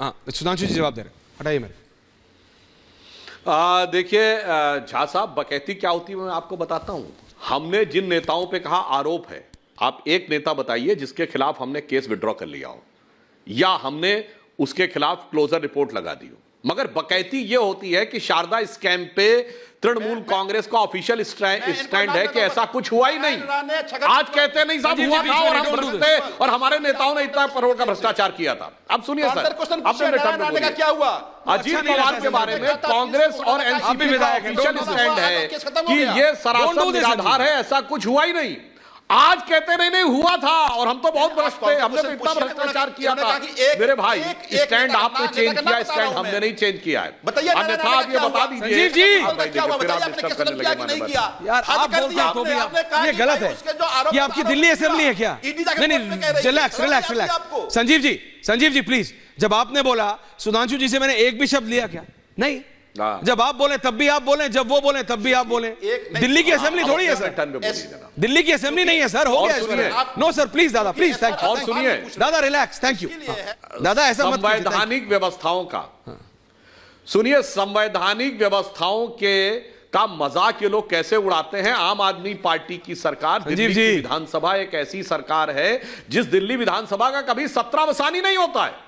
हाँ सुधांशु जी जवाब दे रहे, हटाइए मेरे। देखिए झा साहब, बकैती क्या होती है मैं आपको बताता हूं। हमने जिन नेताओं पे कहा आरोप है, आप एक नेता बताइए जिसके खिलाफ हमने केस विड्रॉ कर लिया हो या हमने उसके खिलाफ क्लोजर रिपोर्ट लगा दी हो। मगर बकैती यह होती है कि शारदा स्कैम पे तृणमूल कांग्रेस का ऑफिशियल स्टैंड है कि ऐसा कुछ हुआ ही नहीं। आज कहते नहीं साहब हुआ था और हम भ्रष्ट थे और हमारे नेताओं ने इतना करोड़ का भ्रष्टाचार किया था। अब सुनिए सर, अपने क्या हुआ अजीत पवार के बारे में कांग्रेस और एनसीपी का ऑफिशियल स्टैंड है कि ये सरासर निराधार है, ऐसा कुछ हुआ ही नहीं। आज कहते नहीं हुआ था और हम तो बहुत भ्रष्ट थे, हमने तो इतना भ्रष्टाचार किया था। मेरे भाई स्टैंड आपने चेंज किया, स्टैंड हमने नहीं चेंज किया है। अन्यथा आप ये बता दीजिए जी फिर आप डिस्टर्ब करने लगे। यार आप बोलते हैं तो भी ये गलत है। ये आपकी दिल्ली असेंबली है क्या? नहीं, रिलैक्स। संजीव जी प्लीज, जब आपने बोला सुधांशु जी से मैंने एक भी शब्द लिया क्या? नहीं, जब आप बोले तब भी आप बोले, जब वो बोले तब भी आप बोले। दिल्ली की असेंबली थोड़ी है सर, दिल्ली की असेंबली नहीं है सर, हो गया। नो सर प्लीज दादा, प्लीज थैंक यू। और सुनिए दादा रिलैक्स, थैंक यू दादा। ऐसा मत संवैधानिक व्यवस्थाओं का सुनिए, संवैधानिक व्यवस्थाओं के का मजाक ये लोग कैसे उड़ाते हैं। आम आदमी पार्टी की सरकार, दिल्ली की विधानसभा एक ऐसी सरकार है जिस दिल्ली विधानसभा का कभी सत्रावसानी नहीं होता है।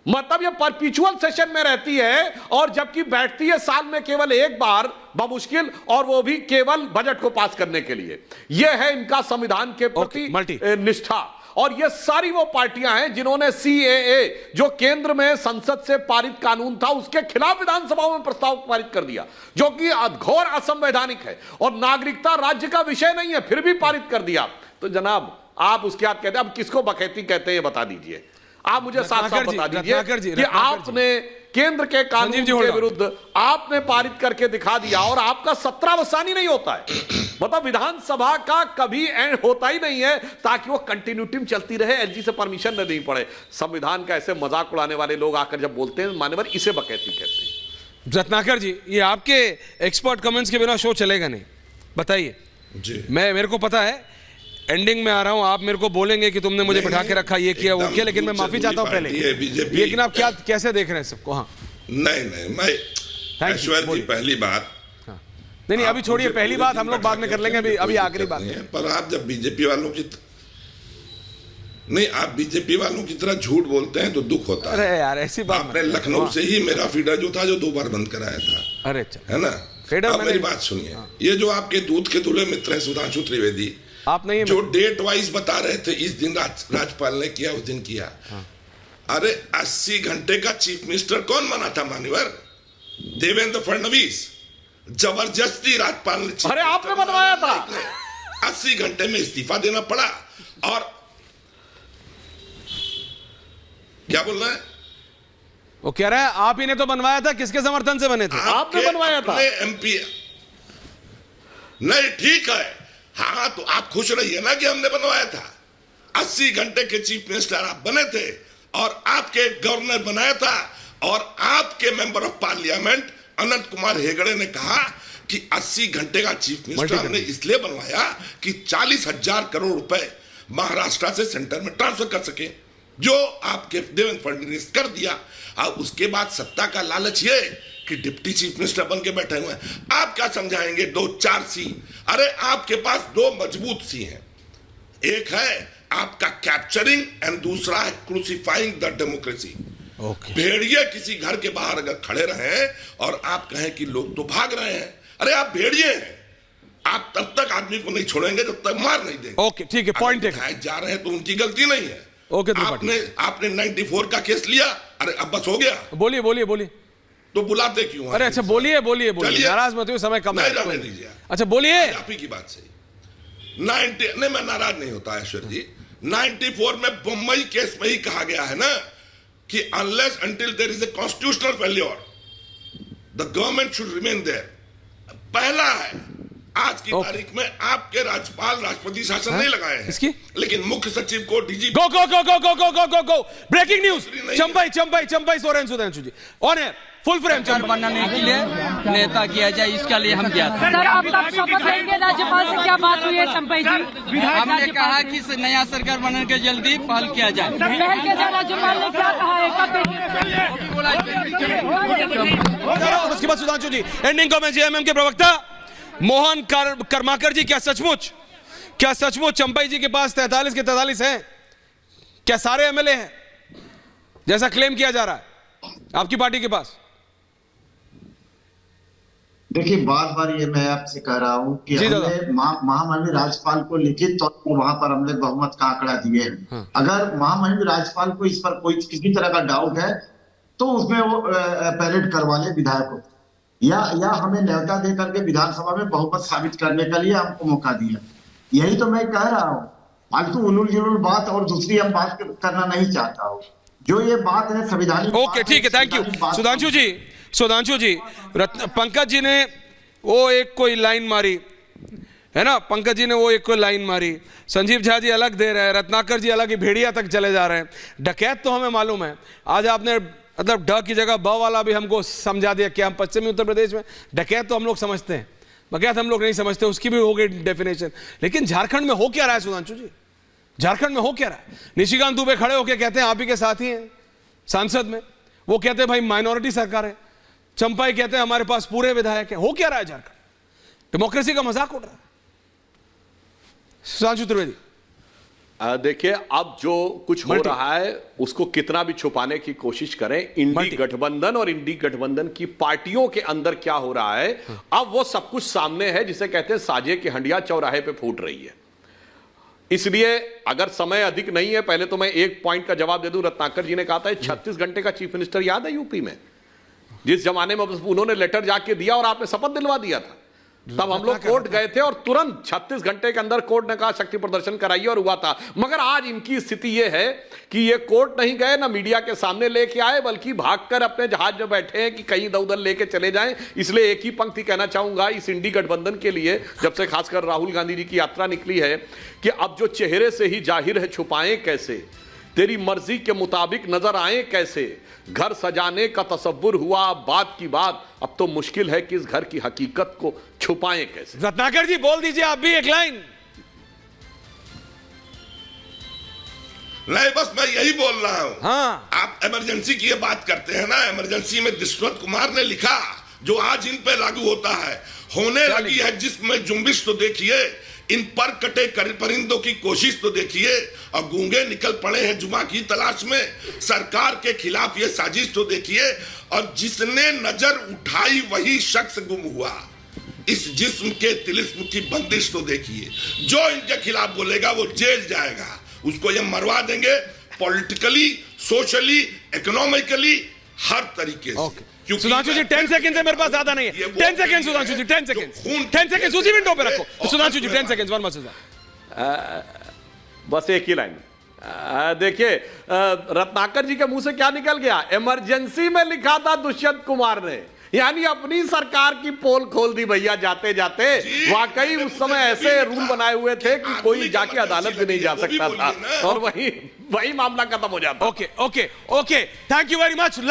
मतलब ये परपिचुअल सेशन में रहती है और जबकि बैठती है साल में केवल एक बार बमुश्किल, और वो भी केवल बजट को पास करने के लिए। यह है इनका संविधान के प्रति निष्ठा। और ये सारी वो पार्टियां हैं जिन्होंने सीएए जो केंद्र में संसद से पारित कानून था उसके खिलाफ विधानसभाओं में प्रस्ताव पारित कर दिया, जो कि घोर असंवैधानिक है और नागरिकता राज्य का विषय नहीं है, फिर भी पारित कर दिया। तो जनाब आप उसके बाद कहते हैं, अब किसको बकैती कहते हैं ये बता दीजिए। आप मुझे साफ साफ बता दीजिए कि आपने केंद्र के कानून के विरुद्ध आपने पारित करके दिखा दिया और आपका सत्रावसानी नहीं होता है। मतलब विधानसभा का कभी एंड होता ही नहीं है ताकि वो कंटिन्यूटी में चलती रहे, एलजी से परमिशन न देनी पड़े। संविधान का ऐसे मजाक उड़ाने वाले लोग आकर जब बोलते हैं मान्यवर, इसे बकैती कहते हैं। रत्नाकर जी, ये आपके एक्सपर्ट कमेंट्स के बिना शो चलेगा नहीं, बताइए जी। मेरे को पता है एंडिंग में आ रहा हूं, आप मेरे को बोलेंगे कि तुमने मुझे बैठा के रखा, ये किया वो किया, लेकिन मैं माफी चाहता हूं पहले। लेकिन आप क्या कैसे देख रहे हैं सबको? हाँ नहीं मैं ऐश्वर्य जी पहली बात, नहीं अभी छोड़िए, पहली बात हम लोग बाद में कर लेंगे, अभी आखिरी बात है। पर आप जब बीजेपी वालों की आप बीजेपी वालों की तरह झूठ बोलते हैं तो दुख होता है। अरे यार ऐसी बात, आपने लखनऊ से ही मेरा फीडर जो था जो 2 बार बंद कराया था, अरे है ना। अब मेरी बात सुनिए, ये जो आपके दूध के दूल्हे मित्र हैं सुधांशु त्रिवेदी, आप नहीं जो डेट वाइज बता रहे थे, इस दिन राज्यपाल ने किया, उस दिन किया। अरे 80 घंटे का चीफ मिनिस्टर कौन बना था मान्यवर? देवेंद्र फडणवीस। जबरदस्ती राज्यपाल ने, अरे आपने बनवाया था। 80 घंटे में इस्तीफा देना पड़ा। और क्या बोल रहा है वो? कह रहा है आप ही ने तो बनवाया था। किसके समर्थन से बने थे? आपने बनवाया था। एमपी नहीं, ठीक है, हाँ तो आप खुश रहिए ना कि हमने बनवाया था। 80 घंटे के चीफ मिनिस्टर आप बने थे और आपके गवर्नर बनाया था। और आपके मेंबर ऑफ पार्लियामेंट अनंत कुमार हेगड़े ने कहा कि 80 घंटे का चीफ मिनिस्टर हमने इसलिए बनवाया कि 40,000 करोड़ रुपए महाराष्ट्र से सेंटर में ट्रांसफर कर सके, जो आपके देवेंद्र फडणवीस कर दिया। और उसके बाद सत्ता का लालच ये कि डिप्टी चीफ मिनिस्टर बन के बैठे हुए हैं। आप क्या समझाएंगे 2-4 सी? अरे आपके पास 2 मजबूत सी हैं, एक है आपका कैप्चरिंग एंड दूसरा है क्रूसिफाइंग द डेमोक्रेसी। भेड़िए किसी घर के बाहर अगर खड़े रहे और आप कहें कि लोग तो भाग रहे हैं, अरे आप भेड़िए हैं, आप तब तक आदमी को नहीं छोड़ेंगे जब तक मार नहीं देंगे। ओके ठीक है, पॉइंट जा रहे हैं तो उनकी गलती नहीं है। ओके, आपने 94 का केस लिया, अरे अब बस हो गया। बोलिए तो बुलाते क्यों? अरे अच्छा बोलिए, नाराज मत हो, समय कम है। अच्छा बोलिए। आप ही की बात सही। 90 नहीं, मैं नाराज नहीं होता ऐश्वर्य जी। 94 में बम्बई केस में ही कहा गया है ना कि unless until there is a constitutional failure the government should remain there. पहला है, आज की तारीख में आपके राज्यपाल राष्ट्रपति शासन नहीं लगाए हैं इसकी, लेकिन मुख्य सचिव को DG go breaking news, Champai Soren Sudhanshu ji on air full frame सरकार बनाने के लिए नेता किया जाए, इसके लिए हम गया था। सर, अब तक शपथ लेंगे राज्यपाल से, क्या बात हुई है चंपई जी? हमने कहा कि नया सरकार बनाने के जल्दी पहल किया जाए। पहल किया जाए, राज्यपाल ने क्या कहा है? और उसके बाद सुधांशु जी एंडिंग कमेंट जेएमएम के प्रवक्ता मोहन कर्माकर जी, क्या सचमुच चंपई जी के पास 43 के 43 हैं? क्या सारे एमएलए हैं जैसा क्लेम किया जा रहा है आपकी पार्टी के पास? देखिए, बार बार ये मैं आपसे कह रहा हूँ कि हमने महामहिम राज्यपाल को लिखित तौर पर वहां पर हमने बहुमत का आंकड़ा दिए हैं। हाँ। अगर महामहिम राज्यपाल को इस पर कोई किसी तरह का डाउट है तो उसमें वो पैरेड करवा ले विधायकों, या हमें न्योता दे करके विधानसभा में बहुमत साबित करने के लिए हमको मौका दिया। यही तो मैं कह रहा हूँ, फालतू उलूल जुलूल बात और दूसरी हम बात करना नहीं चाहता हूँ। जो ये बात है संविधानिक। ओके, ठीक है, थैंक यू सुधांशु जी। पंकज जी ने वो एक कोई लाइन मारी है ना, पंकज जी ने वो एक कोई लाइन मारी, संजीव झा जी अलग दे रहे हैं, रत्नाकर जी अलग ही भेड़िया तक चले जा रहे हैं। डकैत तो हमें मालूम है, आज आपने मतलब ड की जगह ब वाला भी हमको समझा दिया कि हम पश्चिमी उत्तर प्रदेश में डकैत तो हम लोग समझते हैं, बकैत हम लोग नहीं समझते, उसकी भी हो गई डेफिनेशन। लेकिन झारखंड में हो क्या रहा है सुधांशु जी? झारखंड में हो क्या रहा है? निशिकांत दुबे खड़े होकर कहते हैं आप ही के साथ ही हैं सांसद में, वो कहते हैं भाई माइनॉरिटी सरकार है। चंपाई कहते हैं हमारे पास पूरे विधायक हैं। हो क्या रहा है झारखंड? डेमोक्रेसी का मजाक उड़ रहा है। सुधांशु त्रिवेदी, देखिए, अब जो कुछ हो रहा है उसको कितना भी छुपाने की कोशिश करें, इंडी गठबंधन और इंडी गठबंधन की पार्टियों के अंदर क्या हो रहा है, अब वो सब कुछ सामने है, जिसे कहते हैं साजे की हंडिया चौराहे पे फूट रही है। इसलिए अगर समय अधिक नहीं है, पहले तो मैं एक पॉइंट का जवाब दे दूं। रत्नाकर जी ने कहा था 36 घंटे का चीफ मिनिस्टर याद है यूपी में, जिस जमाने में उन्होंने लेटर जाके दिया और आपने शपथ दिलवा दिया था, तब हम लोग कोर्ट गए थे और तुरंत 36 घंटे के अंदर कोर्ट ने कहा शक्ति प्रदर्शन कराइए और हुआ था। मगर आज इनकी स्थिति यह है कि ये कोर्ट नहीं गए, ना मीडिया के सामने लेके आए, बल्कि भागकर अपने जहाज में बैठे हैं कि कहीं इधर उधर लेके चले जाएं। इसलिए एक ही पंक्ति कहना चाहूंगा इस इंडी गठबंधन के लिए, जब से खासकर राहुल गांधी जी की यात्रा निकली है, कि अब जो चेहरे से ही जाहिर है छुपाएं कैसे, तेरी मर्जी के मुताबिक नजर आए कैसे, घर सजाने का तसव्वुर हुआ अब बात की बात, अब तो मुश्किल है कि इस घर की हकीकत को छुपाएं कैसे। रत्नाकर जी बोल दीजिए आप भी एक लाइन। नहीं, बस मैं यही बोल रहा हूं। हाँ, आप इमरजेंसी की ये बात करते हैं ना, इमरजेंसी में दुष्यंत कुमार ने लिखा जो आज इन पे लागू होता है, होने लगी है जिसमें जुम्बिश तो देखिए, इन पर कटे परिंदों की कोशिश तो देखिए, और गूंगे निकल पड़े हैं जुमा की तलाश में, सरकार के खिलाफ ये साजिश तो देखिए, और जिसने नजर उठाई वही शख्स गुम हुआ, इस जिस्म के तिलिस्म की बंदिश तो देखिए, जो इनके खिलाफ बोलेगा वो जेल जाएगा, उसको ये मरवा देंगे, पॉलिटिकली, सोशली, इकोनॉमिकली, हर तरीके से। सुधांशु जी 10 सेकंड से मेरे पास ज्यादा नहीं है। 10 सेकंड सुधांशु जी, 10 सेकंड उसी विंडो पे रखो सुधांशु जी। 10 सेकंड वन मसला, बस एक ही लाइन। देखिए, रत्नाकर जी के मुंह से क्या निकल गया, इमरजेंसी में लिखा था दुष्यंत कुमार ने, यानी अपनी सरकार की पोल खोल दी भैया जाते जाते। वाकई उस समय ऐसे रूल बनाए हुए थे कि कोई जाके अदालत भी नहीं जा सकता था, और वही मामला खत्म हो जाता। Okay, thank you very much.